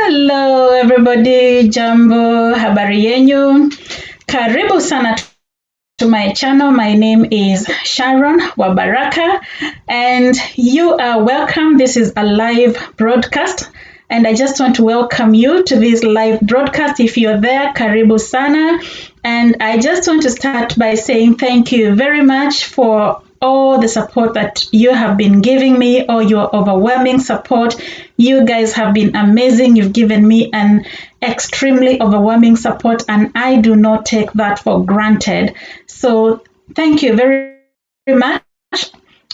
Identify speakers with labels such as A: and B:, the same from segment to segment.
A: Hello everybody, jambo, habari yenyu. Karibu sana to my channel. My name is Sharon wa Baraka and you are welcome. This is a live broadcast and I just want to welcome you to this live broadcast. If you're there, karibu sana. And I just want to start by saying thank you very much for all the support that you have been giving me, or your overwhelming support. You guys have been amazing. You've given me an extremely overwhelming support and I do not take that for granted. So thank you very much.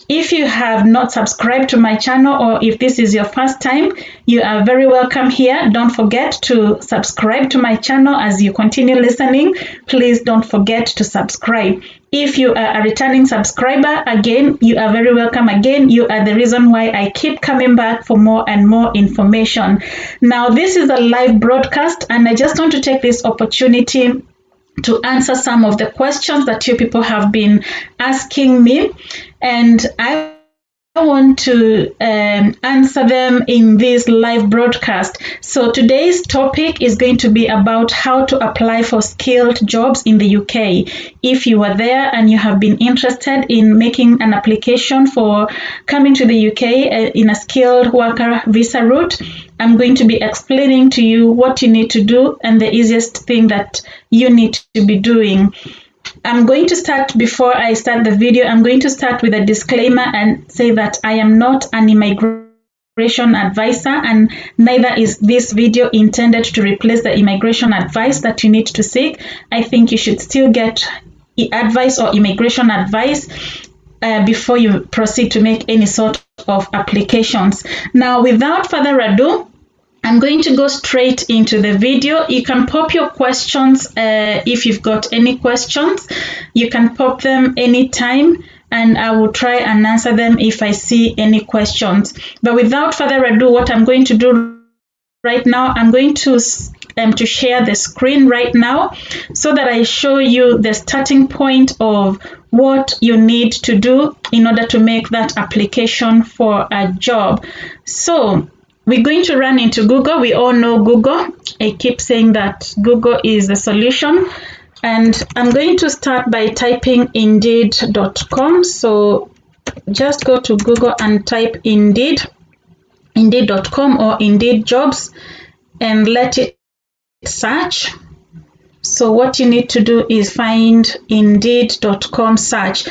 A: If you have not subscribed to my channel, or if this is your first time, you are very welcome here. Don't forget to subscribe to my channel. As you continue listening, please don't forget to subscribe. If you are a returning subscriber, again, you are very welcome. Again, you are the reason why I keep coming back for more and more information. Now, this is a live broadcast and I just want to take this opportunity to answer some of the questions that you people have been asking me, and I want to answer them in this live broadcast. So today's topic is going to be about how to apply for skilled jobs in the UK. If you are there and you have been interested in making an application for coming to the UK in a skilled worker visa route, I'm going to be explaining to you what you need to do and the easiest thing that you need to be doing. I'm going to start, before I start the video, I'm going to start with a disclaimer and say that I am not an immigration advisor and neither is this video intended to replace the immigration advice that you need to seek. I think you should still get advice or immigration advice before you proceed to make any sort of applications. Now, without further ado, I'm going to go straight into the video. You can pop your questions if you've got any questions. You can pop them anytime and I will try and answer them if I see any questions. But without further ado, what I'm going to do right now, I'm going to share the screen right now so that I show you the starting point of what you need to do in order to make that application for a job. So we're going to run into Google. We all know Google. I keep saying that Google is the solution. And I'm going to start by typing indeed.com. So just go to Google and type indeed.com or UKJobs and let it search. So what you need to do is find indeed.com search.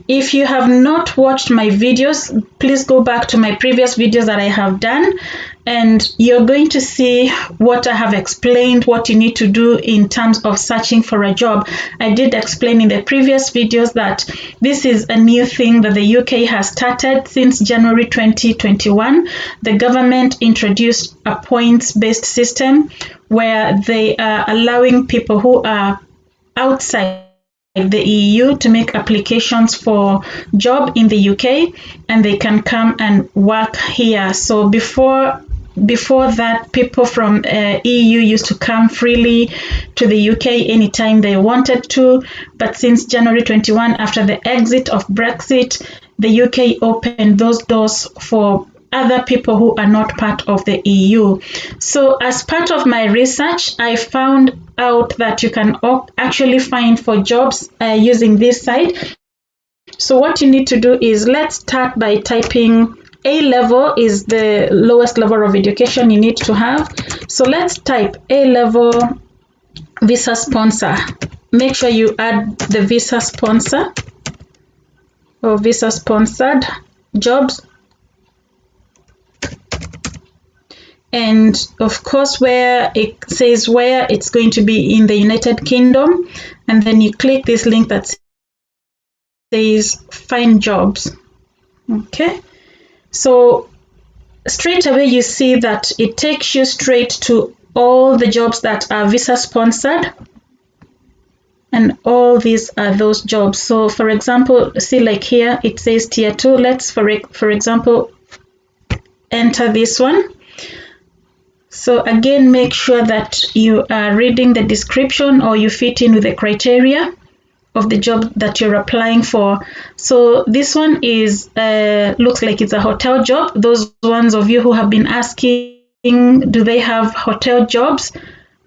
A: If you have not watched my videos, please go back to my previous videos that I have done and you're going to see what I have explained, what you need to do in terms of searching for a job. I did explain in the previous videos that this is a new thing that the UK has started since January 2021. The government introduced a points-based system where they are allowing people who are outside the EU to make applications for job in the UK and they can come and work here. So before that, people from EU used to come freely to the UK anytime they wanted to, but since January 21, after the exit of Brexit, the UK opened those doors for other people who are not part of the EU. So as part of my research, I found out that you can actually find for jobs using this site. So what you need to do is, let's start by typing A-level is the lowest level of education you need to have. So let's type A-level visa sponsor. Make sure you add the visa sponsor or visa sponsored jobs. And of course, where it says where, it's going to be in the United Kingdom. And then you click this link that says find jobs. Okay. So straight away, you see that it takes you straight to all the jobs that are visa sponsored. And all these are those jobs. So for example, see like here, it says tier 2. Let's, for example, enter this one. So again, make sure that you are reading the description or you fit in with the criteria of the job that you're applying for. So this one is looks like it's a hotel job. Those ones of you who have been asking do they have hotel jobs?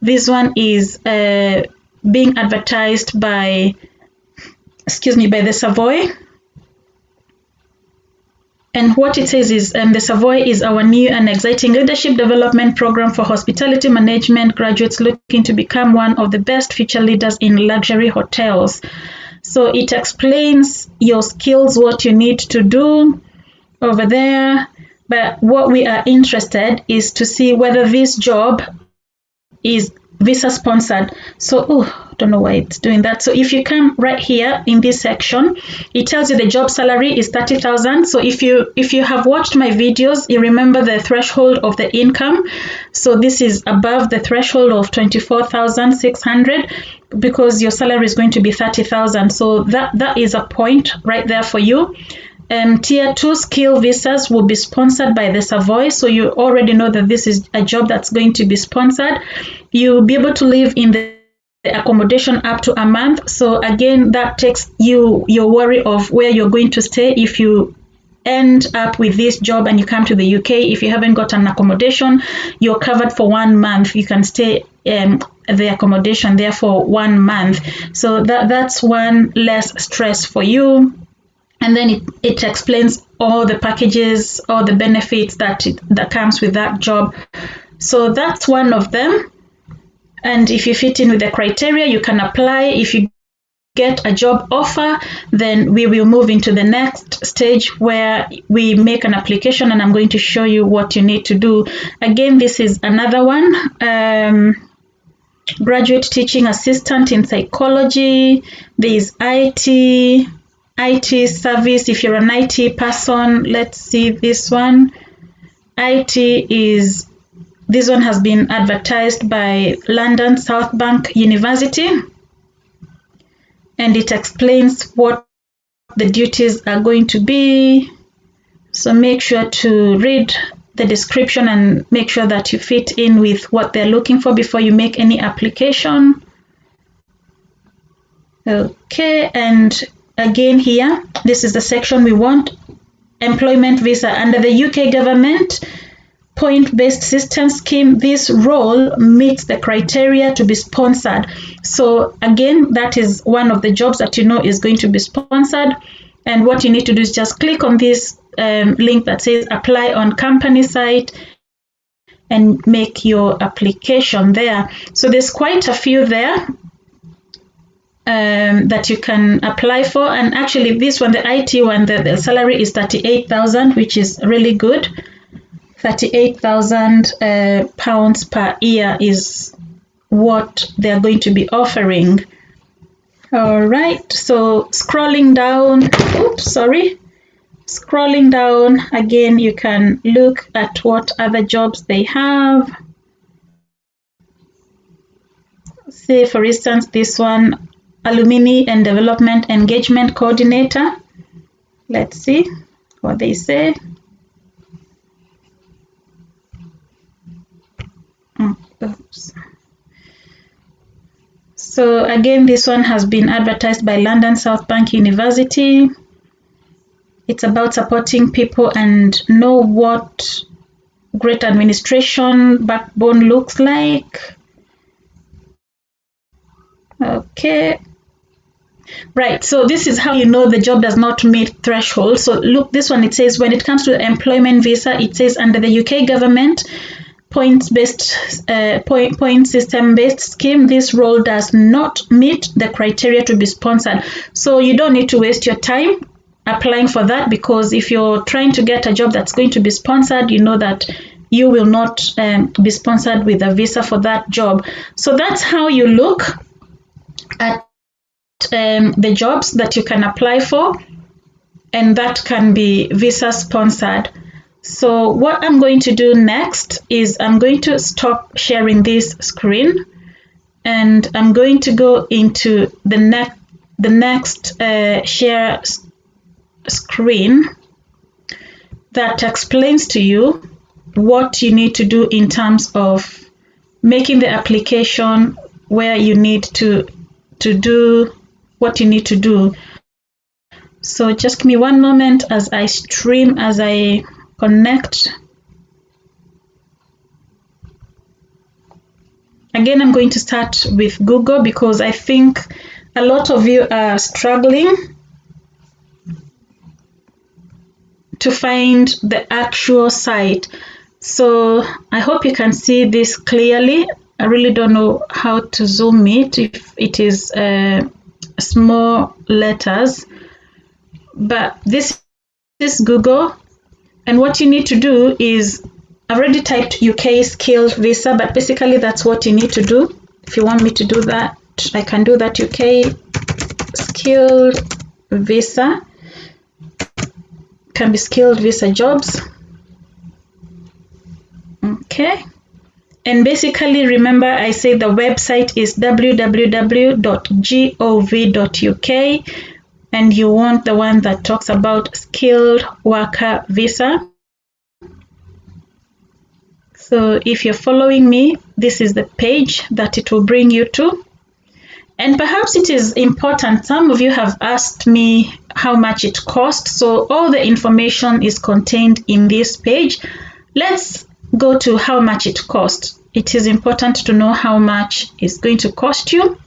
A: This one is being advertised by, by the Savoy. And what it says is the Savoy is our new and exciting leadership development program for hospitality management graduates looking to become one of the best future leaders in luxury hotels. So it explains your skills, what you need to do over there. But what we are interested is to see whether this job is visa sponsored. So, I don't know why it's doing that. So if you come right here in this section, it tells you the job salary is 30,000. So if you have watched my videos, you remember the threshold of the income. So this is above the threshold of 24,600 because your salary is going to be 30,000. So that is a point right there for you. Tier 2 skill visas will be sponsored by the Savoy, so you already know that this is a job that's going to be sponsored. You'll be able to live in the accommodation up to a month. So again, that takes your worry of where you're going to stay if you end up with this job and you come to the UK. If you haven't got an accommodation, you're covered for 1 month. You can stay the accommodation there for 1 month. So that's one less stress for you. And then it explains all the packages, all the benefits that comes with that job. So that's one of them. And if you fit in with the criteria, you can apply. If you get a job offer, then we will move into the next stage where we make an application, and I'm going to show you what you need to do. Again, this is another one. Graduate teaching assistant in psychology. There is IT service. If you're an IT person, let's see this one. This one has been advertised by London South Bank University, and it explains what the duties are going to be. So make sure to read the description and make sure that you fit in with what they're looking for before you make any application. Okay, and again here, this is the section we want. Employment visa. Under the UK government point-based system scheme, this role meets the criteria to be sponsored. So again, that is one of the jobs that you know is going to be sponsored. And what you need to do is just click on this link that says apply on company site and make your application there. So there's quite a few there that you can apply for. And actually this one, the IT one, the salary is 38,000, which is really good. 38,000 pounds per year is what they're going to be offering. All right, so scrolling down, scrolling down again, you can look at what other jobs they have. Say for instance this one, Alumni and Development Engagement Coordinator. Let's see what they say. Oops. So again, this one has been advertised by London South Bank University. It's about supporting people and know what great administration backbone looks like. Okay. Right, so this is how you know the job does not meet threshold. So look, this one, it says when it comes to the employment visa, it says under the UK government point system based scheme, this role does not meet the criteria to be sponsored. So you don't need to waste your time applying for that, because if you're trying to get a job that's going to be sponsored, you know that you will not be sponsored with a visa for that job. So that's how you look at the jobs that you can apply for, and that can be visa sponsored. So what I'm going to do next is I'm going to stop sharing this screen, and I'm going to go into the next share screen that explains to you what you need to do in terms of making the application, where you need to do what you need to do. So just give me one moment as I stream, as I connect. Again, I'm going to start with Google because I think a lot of you are struggling to find the actual site. So I hope you can see this clearly. I really don't know how to zoom it if it is small letters, but this is Google, and what you need to do is, I've already typed UK skilled visa, but basically that's what you need to do. If you want me to do that, I can do that. UK skilled visa, can be skilled visa jobs. Okay, and basically remember I say the website is www.gov.uk, and you want the one that talks about skilled worker visa. So if you're following me, this is the page that it will bring you to. And perhaps it is important, some of you have asked me how much it costs, so all the information is contained in this page. Let's go to how much it costs. It is important to know how much it's going to cost you.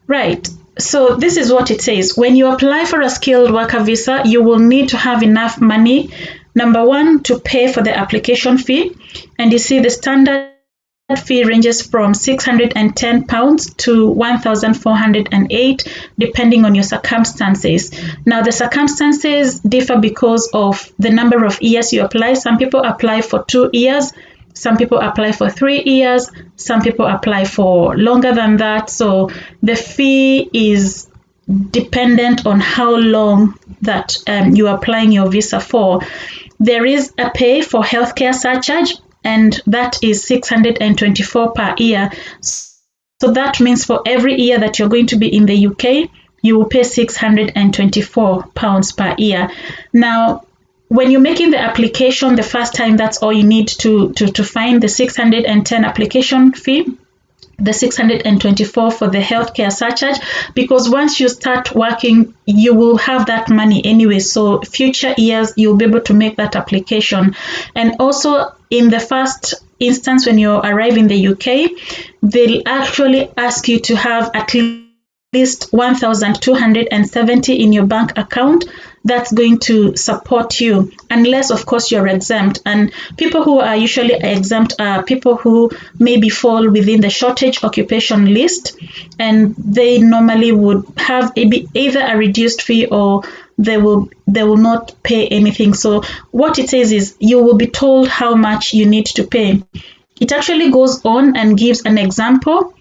A: Right, so this is what it says. When you apply for a skilled worker visa, you will need to have enough money, number one, to pay for the application fee. And you see the standard fee ranges from £610 to 1,408 depending on your circumstances. Now the circumstances differ because of the number of years you apply. Some people apply for 2 years, some people apply for 3 years, some people apply for longer than that. So the fee is dependent on how long that you are applying your visa for. There is a pay for healthcare surcharge, and that is £624 per year. So that means for every year that you're going to be in the UK, you will pay £624 per year. Now, when you're making the application the first time, that's all you need to find the 610 application fee, the 624 for the healthcare surcharge, because once you start working, you will have that money anyway. So future years, you'll be able to make that application. And also in the first instance, when you arrive in the UK, they'll actually ask you to have at least 1,270 in your bank account. That's going to support you, unless of course you're exempt. And people who are usually exempt are people who maybe fall within the shortage occupation list, and they normally would have either a reduced fee or they will not pay anything. So what it says is you will be told how much you need to pay. It actually goes on and gives an example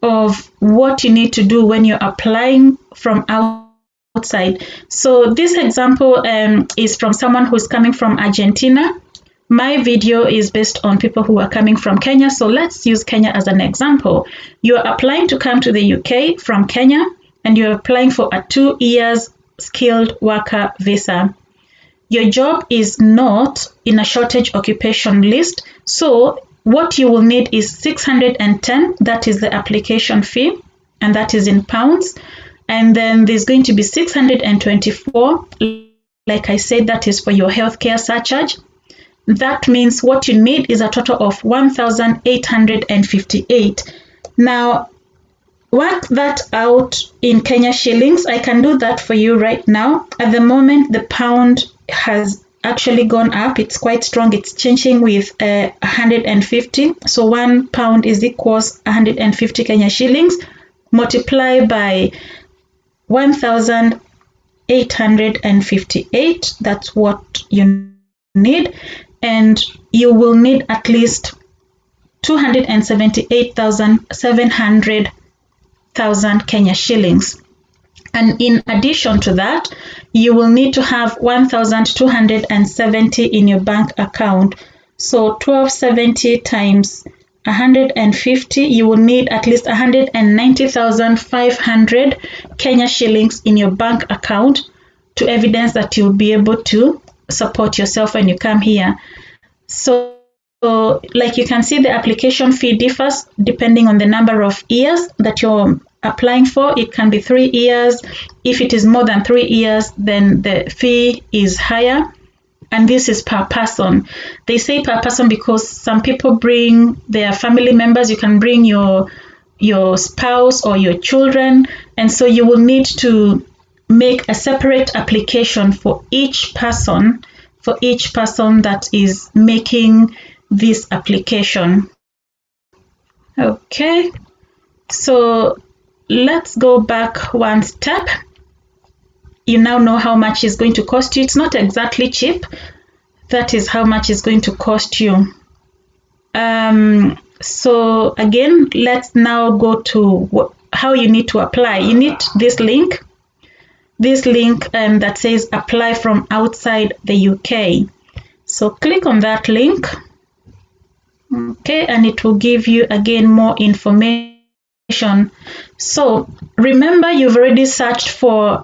A: of what you need to do when you're applying from outside. So this example is from someone who's coming from Argentina. My video is based on people who are coming from Kenya. So let's use Kenya as an example. You're applying to come to the UK from Kenya, and you're applying for a 2 years skilled worker visa. Your job is not in a shortage occupation list. So what you will need is 610, that is the application fee, and that is in pounds. And then there's going to be 624, like I said, that is for your healthcare surcharge. That means what you need is a total of 1,858. Now, work that out in Kenya shillings. I can do that for you right now. At the moment, the pound has actually gone up. It's quite strong. It's changing with 150. So £1 is equals 150 Kenya shillings. Multiply by 1,858. That's what you need. And you will need at least 278,700 Kenya shillings. And in addition to that, you will need to have 1,270 in your bank account. So 1,270 times 150, you will need at least 190,500 Kenya shillings in your bank account to evidence that you'll be able to support yourself when you come here. So like you can see, the application fee differs depending on the number of years that you're applying for. It can be 3 years. If it is more than 3 years, then the fee is higher. and this is per person. They say per person because some people bring their family members. You can bring your spouse or your children, and so you will need to make a separate application for each person that is making this application. Okay, so let's go back one step. You now know how much it's going to cost you. It's not exactly cheap. That is how much it's going to cost you. So again, let's now go to how you need to apply. You need this link that says apply from outside the UK. So click on that link. Okay, and it will give you again more information. So remember, you've already searched for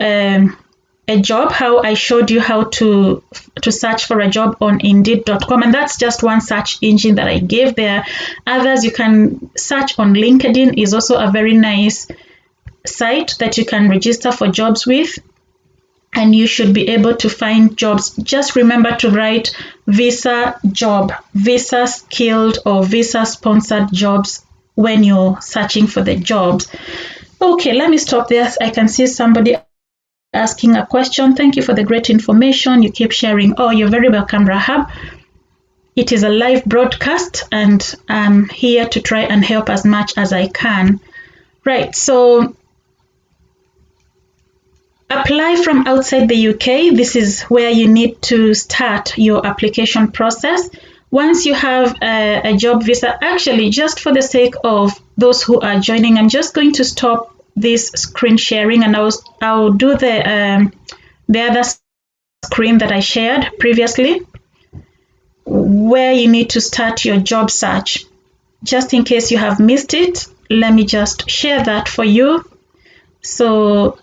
A: a job, how I showed you how to search for a job on Indeed.com, and that's just one search engine that I gave there. Others you can search on LinkedIn, is also a very nice site that you can register for jobs with, and you should be able to find jobs. Just remember to write visa job, visa skilled or visa sponsored jobs when you're searching for the jobs. Okay, let me stop there. I can see somebody asking a question. Thank you for the great information. You keep sharing. Oh, you're very welcome, Rahab. It is a live broadcast, and I'm here to try and help as much as I can. Right, so apply from outside the UK. This is where you need to start your application process. Once you have a job visa, actually, just for the sake of those who are joining, I'm just going to stop this screen sharing, and I'll do the other screen that I shared previously, where you need to start your job search. Just in case you have missed it, let me just share that for you. So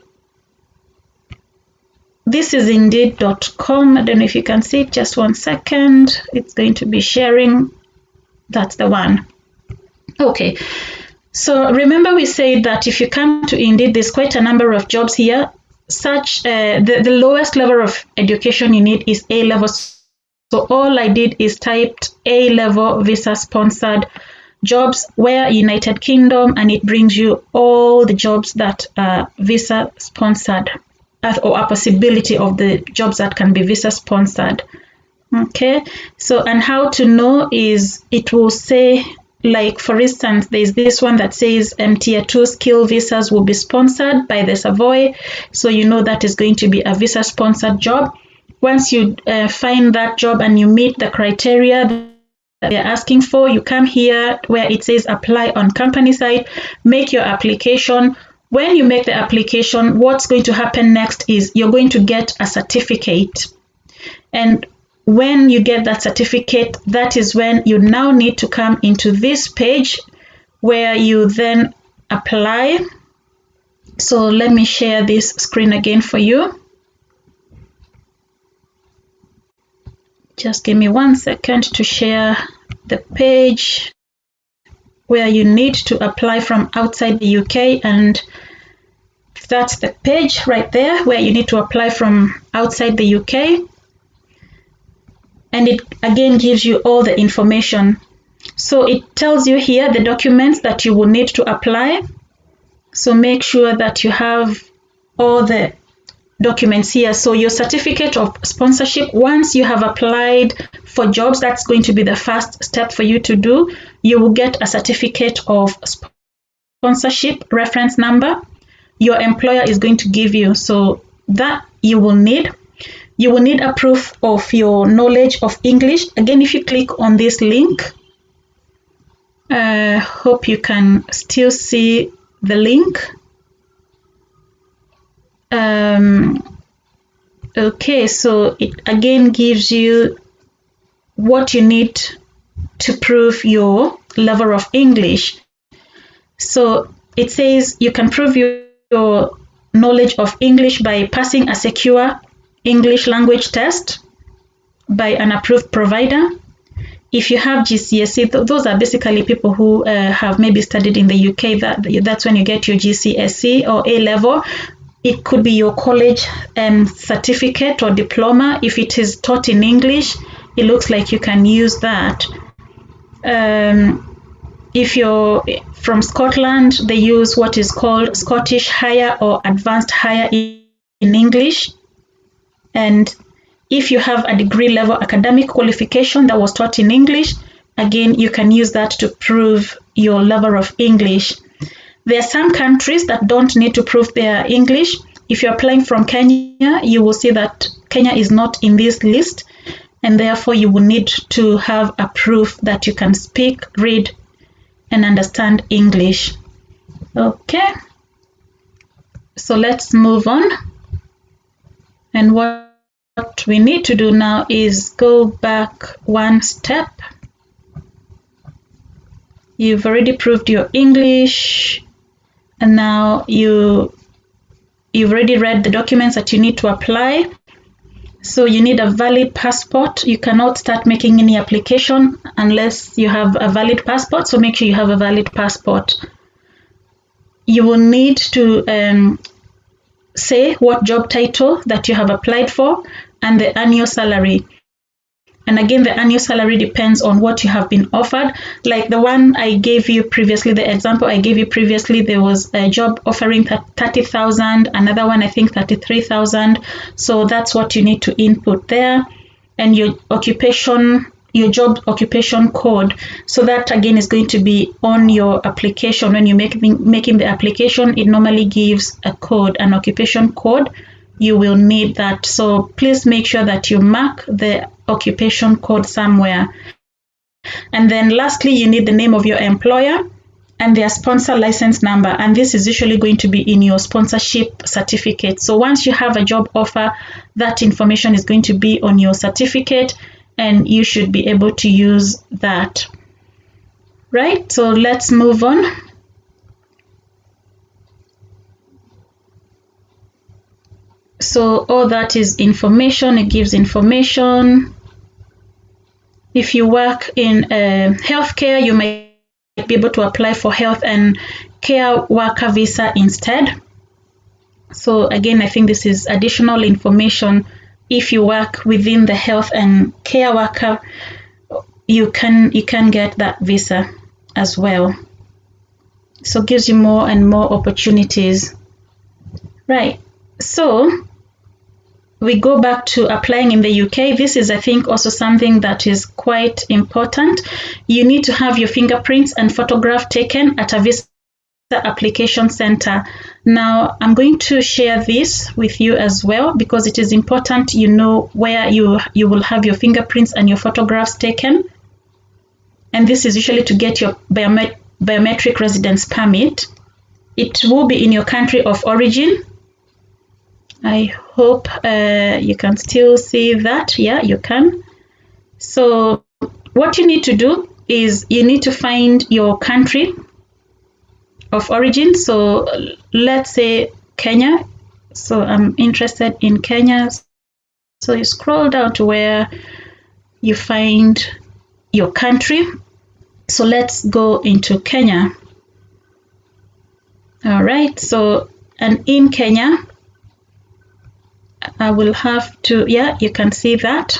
A: this is Indeed.com. I don't know if you can see it. Just one second. It's going to be sharing. That's the one. Okay. So remember, we said that if you come to Indeed, there's quite a number of jobs here. The lowest level of education you need is A-level. So all I did is typed A-level visa-sponsored jobs, where United Kingdom, and it brings you all the jobs that are visa-sponsored, or a possibility of the jobs that can be visa-sponsored. Okay, so and how to know is, it will say, like for instance, there's this one that says Tier 2 skill visas will be sponsored by the Savoy. So you know that is going to be a visa-sponsored job. Once you find that job and you meet the criteria that they're asking for, you come here where it says apply on company site, make your application. When you make the application, what's going to happen next is you're going to get a certificate. And when you get that certificate, that is when you now need to come into this page where you then apply. So let me share this screen again for you. Just give me 1 second to share the page where you need to apply from outside the UK, and that's the page right there where you need to apply from outside the UK. And it again gives you all the information. So it tells you here the documents that you will need to apply. So make sure that you have all the documents here. So your certificate of sponsorship, once you have applied for jobs, that's going to be the first step for you to do. You will get a certificate of sponsorship reference number your employer is going to give you. So that you will need. You will need a proof of your knowledge of English. Again, if you click on this link, hope you can still see the link. Okay, so it again gives you what you need to prove your level of English. So it says you can prove your knowledge of English by passing a secure English language test by an approved provider. If you have GCSE, those are basically people who have maybe studied in the UK. That's when you get your GCSE or A-level. it could be your college certificate or diploma. If it is taught in English, it looks like you can use that. If you're from Scotland, they use what is called Scottish Higher or Advanced Higher in English. And if you have a degree level academic qualification that was taught in English, again, you can use that to prove your level of English. There are some countries that don't need to prove their English. If you're applying from Kenya, you will see that Kenya is not in this list, and therefore you will need to have a proof that you can speak, read, and understand English. Okay, so let's move on. And what we need to do now is go back one step. You've already proved your English, and now you've already read the documents that you need to apply. So you need a valid passport. You cannot start making any application unless you have a valid passport, so make sure you have a valid passport. You will need to say what job title that you have applied for and the annual salary. And again, the annual salary depends on what you have been offered. Like the one I gave you previously, the example I gave you previously, there was a job offering 30,000, another one I think 33,000. So that's what you need to input there. And your occupation, your job occupation code. So that again is going to be on your application. When you're making the application, it normally gives a code, an occupation code. You will need that. So please make sure that you mark the occupation code somewhere. And then lastly, you need the name of your employer and their sponsor license number. And this is usually going to be in your sponsorship certificate. So once you have a job offer, that information is going to be on your certificate and you should be able to use that. Right? So let's move on. So all that is information. It gives information. If you work in healthcare, you might be able to apply for health and care worker visa instead. So again, I think this is additional information. If you work within the health and care worker, you can get that visa as well. So it gives you more and more opportunities. Right. So we go back to applying in the UK. This is, I think, also something that is quite important. You need to have your fingerprints and photograph taken at a visa application center. Now, I'm going to share this with you as well because it is important you know where you will have your fingerprints and your photographs taken. And this is usually to get your biometric residence permit. It will be in your country of origin. I hope you can still see that. Yeah, you can. So what you need to do is you need to find your country of origin. So let's say Kenya. So I'm interested in Kenya. So you scroll down to where you find your country. So let's go into Kenya. All right. So, and in Kenya, I will have to, yeah, you can see that.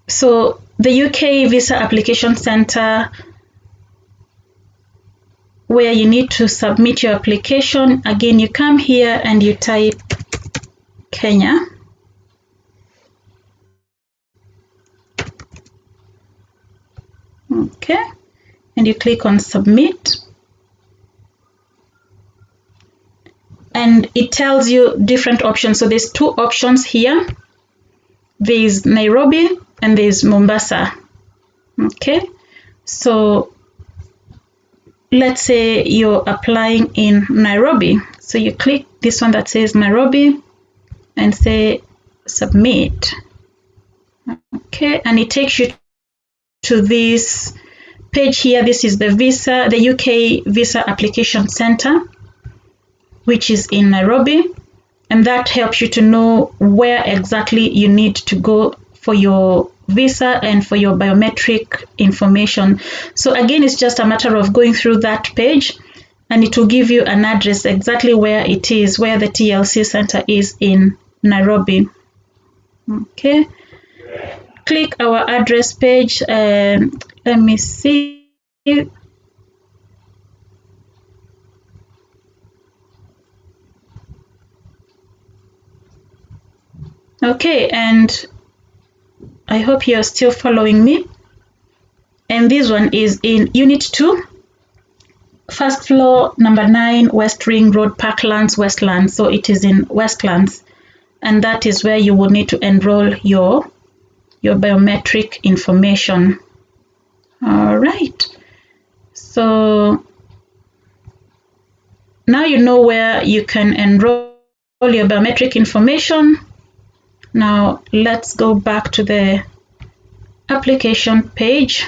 A: So the UK Visa Application Center, where you need to submit your application, again, you come here and you type Kenya. Okay, and you click on submit. And it tells you different options. So there's two options here. There's Nairobi and there's Mombasa. Okay, so let's say you're applying in Nairobi. So you click this one that says Nairobi and say submit. Okay, and it takes you to this page here. This is the UK Visa Application Center, which is in Nairobi, and that helps you to know where exactly you need to go for your visa and for your biometric information. So again, it's just a matter of going through that page and it will give you an address exactly where it is, where the TLC center is in Nairobi. Okay, click our address page. Let me see. Okay, and I hope you're still following me. And this one is in Unit 2, first floor, number 9, West Ring Road, Parklands, Westlands. So it is in Westlands, and that is where you will need to enroll your biometric information. All right. So now you know where you can enroll your biometric information. Now let's go back to the application page.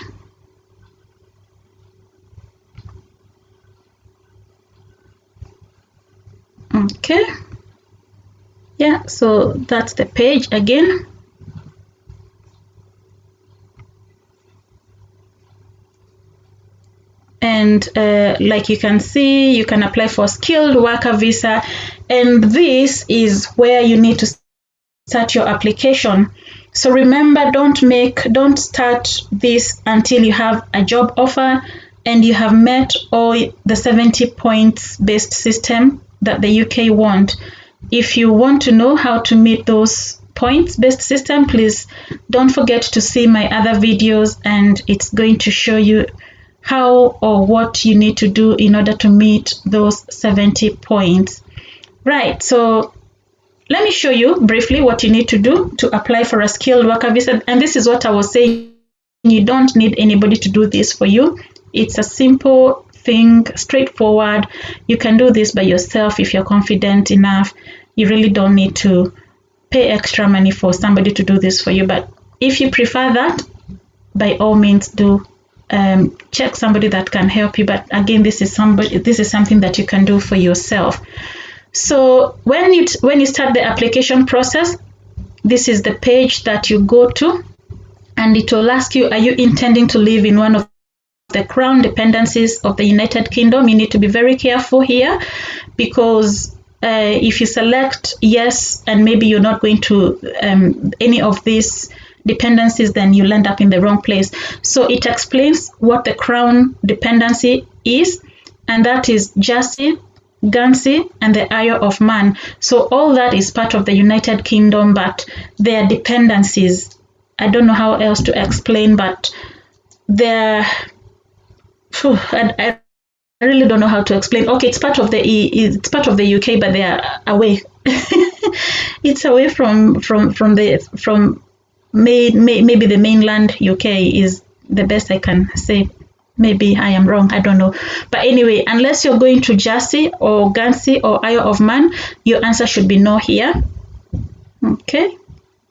A: Okay, yeah, so that's the page again. And like you can see, you can apply for skilled worker visa, and this is where you need to start your application. So remember, don't start this until you have a job offer and you have met all the 70 points based system that the UK want. If you want to know how to meet those points based system, please don't forget to see my other videos, and it's going to show you how or what you need to do in order to meet those 70 points. Right, so let me show you briefly what you need to do to apply for a skilled worker visa. And this is what I was saying, you don't need anybody to do this for you. It's a simple thing, straightforward. You can do this by yourself if you're confident enough. You really don't need to pay extra money for somebody to do this for you. But if you prefer that, by all means do check somebody that can help you. But again, this is something that you can do for yourself. So when you start the application process, this is the page that you go to, and it will ask you, are you intending to live in one of the crown dependencies of the United Kingdom? You need to be very careful here, because if you select yes and maybe you're not going to any of these dependencies, then you'll end up in the wrong place. So it explains what the crown dependency is, and that is Jersey, Guernsey, and the Isle of Man. So all that is part of the United Kingdom, but their dependencies, I don't know how else to explain, but they're, I really don't know how to explain. Okay, it's part of the UK, but they are away. It's away from maybe the mainland UK is the best I can say. Maybe I am wrong, I don't know. But anyway, unless you're going to Jersey or Guernsey or Isle of Man, your answer should be no here. Okay,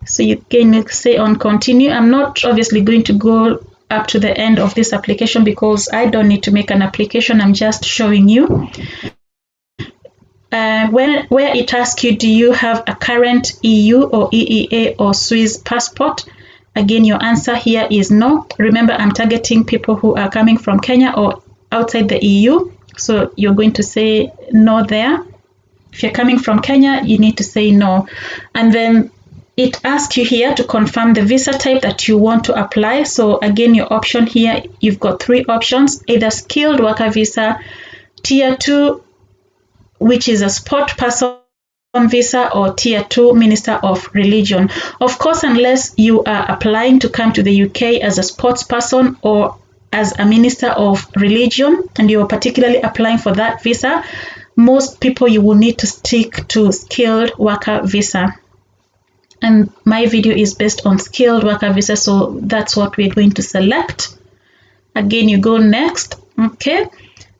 A: so you can say on continue. I'm not obviously going to go up to the end of this application because I don't need to make an application. I'm just showing you. Where it asks you, do you have a current EU or EEA or Swiss passport? Again, your answer here is no. Remember, I'm targeting people who are coming from Kenya or outside the EU. So you're going to say no there. If you're coming from Kenya, you need to say no. And then it asks you here to confirm the visa type that you want to apply. So again, your option here, you've got 3 options, either skilled worker visa, tier 2, which is a sport person visa, or tier 2 minister of religion. Of course, unless you are applying to come to the UK as a sports person or as a minister of religion, and you're particularly applying for that visa, most people you will need to stick to skilled worker visa. And my video is based on skilled worker visa, so that's what we're going to select. Again, you go next. Okay,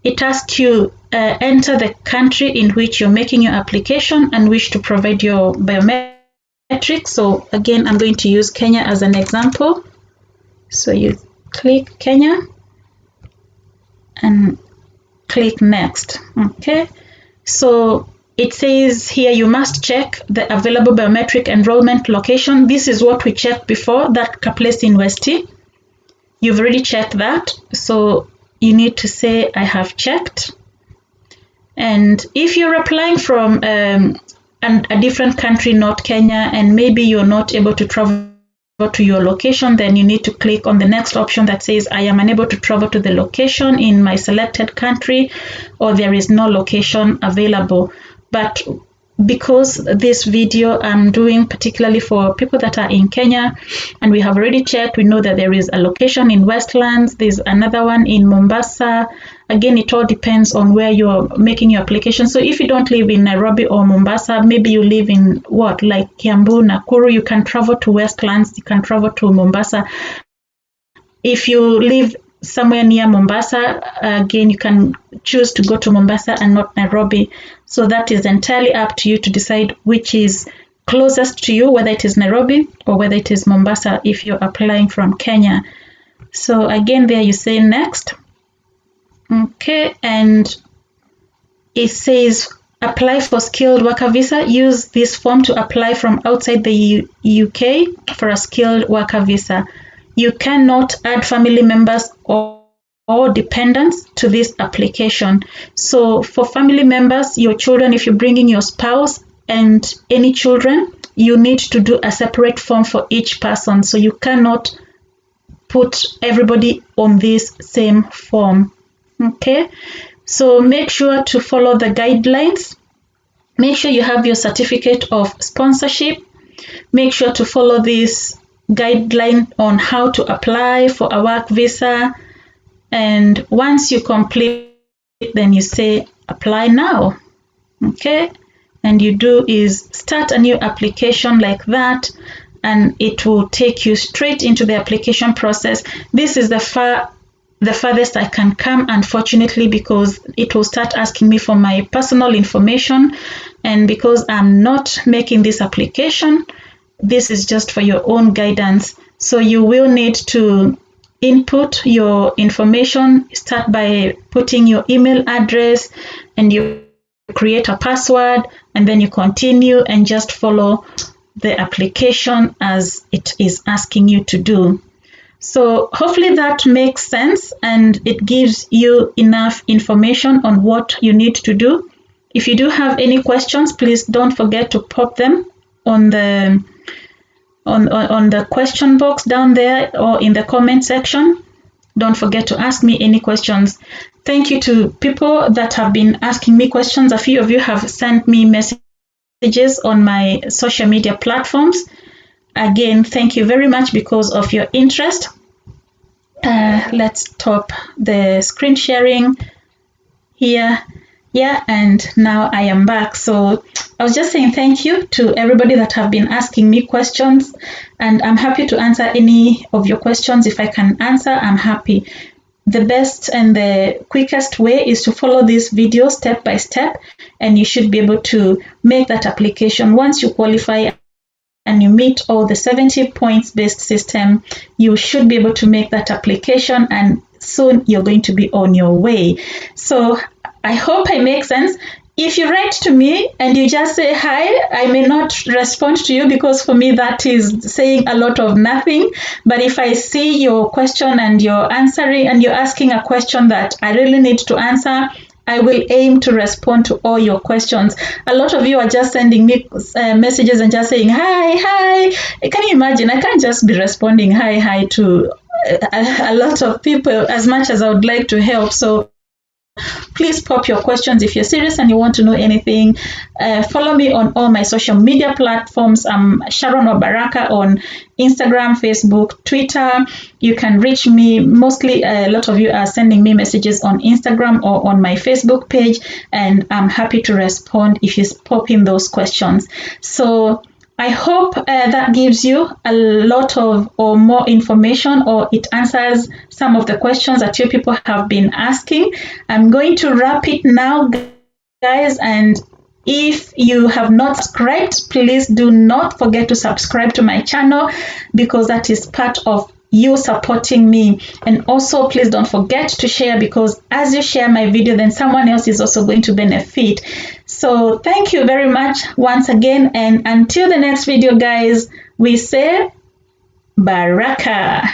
A: it asks you enter the country in which you're making your application and wish to provide your biometrics. So again, I'm going to use Kenya as an example. So you click Kenya and click next. Okay, so it says here you must check the available biometric enrollment location. This is what we checked before, that place in Westie. You've already checked that, so you need to say I have checked. And if you're applying from a different country, not Kenya, and maybe you're not able to travel to your location, then you need to click on the next option that says I am unable to travel to the location in my selected country, or there is no location available. But because this video I'm doing particularly for people that are in Kenya, and we have already checked, we know that there is a location in Westlands, there's another one in Mombasa. Again, it all depends on where you're making your application. So if you don't live in Nairobi or Mombasa, maybe you live in like Kiambu, Nakuru, you can travel to Westlands, you can travel to Mombasa. If you live somewhere near Mombasa, again, you can choose to go to Mombasa and not Nairobi. So that is entirely up to you to decide which is closest to you, whether it is Nairobi or whether it is Mombasa if you're applying from Kenya. So again, there you say next. Okay, and it says apply for skilled worker visa. Use this form to apply from outside the UK for a skilled worker visa. You cannot add family members or dependents to this application. So for family members, your children, if you're bringing your spouse and any children, you need to do a separate form for each person. So you cannot put everybody on this same form. Okay, so make sure to follow the guidelines. Make sure you have your certificate of sponsorship. Make sure to follow this guideline on how to apply for a work visa. And once you complete, then you say apply now. Okay, and you do is start a new application like that, and it will take you straight into the application process. This is the farthest I can come, unfortunately, because it will start asking me for my personal information, and because I'm not making this application, this is just for your own guidance. So you will need to input your information. Start by putting your email address, and you create a password, and then you continue and just follow the application as it is asking you to do. So hopefully that makes sense, and it gives you enough information on what you need to do. If you do have any questions, please don't forget to pop them on the question box down there or in the comment section. Don't forget to ask me any questions. Thank you to people that have been asking me questions. A few of you have sent me messages on my social media platforms. Again, thank you very much because of your interest. Let's stop the screen sharing here. Yeah, and now I am back. So I was just saying thank you to everybody that have been asking me questions, and I'm happy to answer any of your questions. If I can answer, I'm happy. The best and the quickest way is to follow this video step by step, and you should be able to make that application. Once you qualify and you meet all the 70 points based system, you should be able to make that application, and soon you're going to be on your way. So I hope I make sense. If you write to me and you just say hi, I may not respond to you, because for me that is saying a lot of nothing. But if I see your question and you're answering and you're asking a question that I really need to answer, I will aim to respond to all your questions. A lot of you are just sending me messages and just saying hi. Can you imagine? I can't just be responding hi to a lot of people, as much as I would like to help. So please pop your questions if you're serious and you want to know anything. Follow me on all my social media platforms. I'm Sharon Baraka on Instagram, Facebook, Twitter. You can reach me. Mostly a lot of you are sending me messages on Instagram or on my Facebook page, and I'm happy to respond if you pop in those questions. So I hope that gives you a lot of or more information, or it answers some of the questions that you people have been asking. I'm going to wrap it now, guys, and if you have not subscribed, please do not forget to subscribe to my channel, because that is part of you supporting me. And also please don't forget to share, because as you share my video, then someone else is also going to benefit. So thank you very much once again, and until the next video, guys, we say Baraka.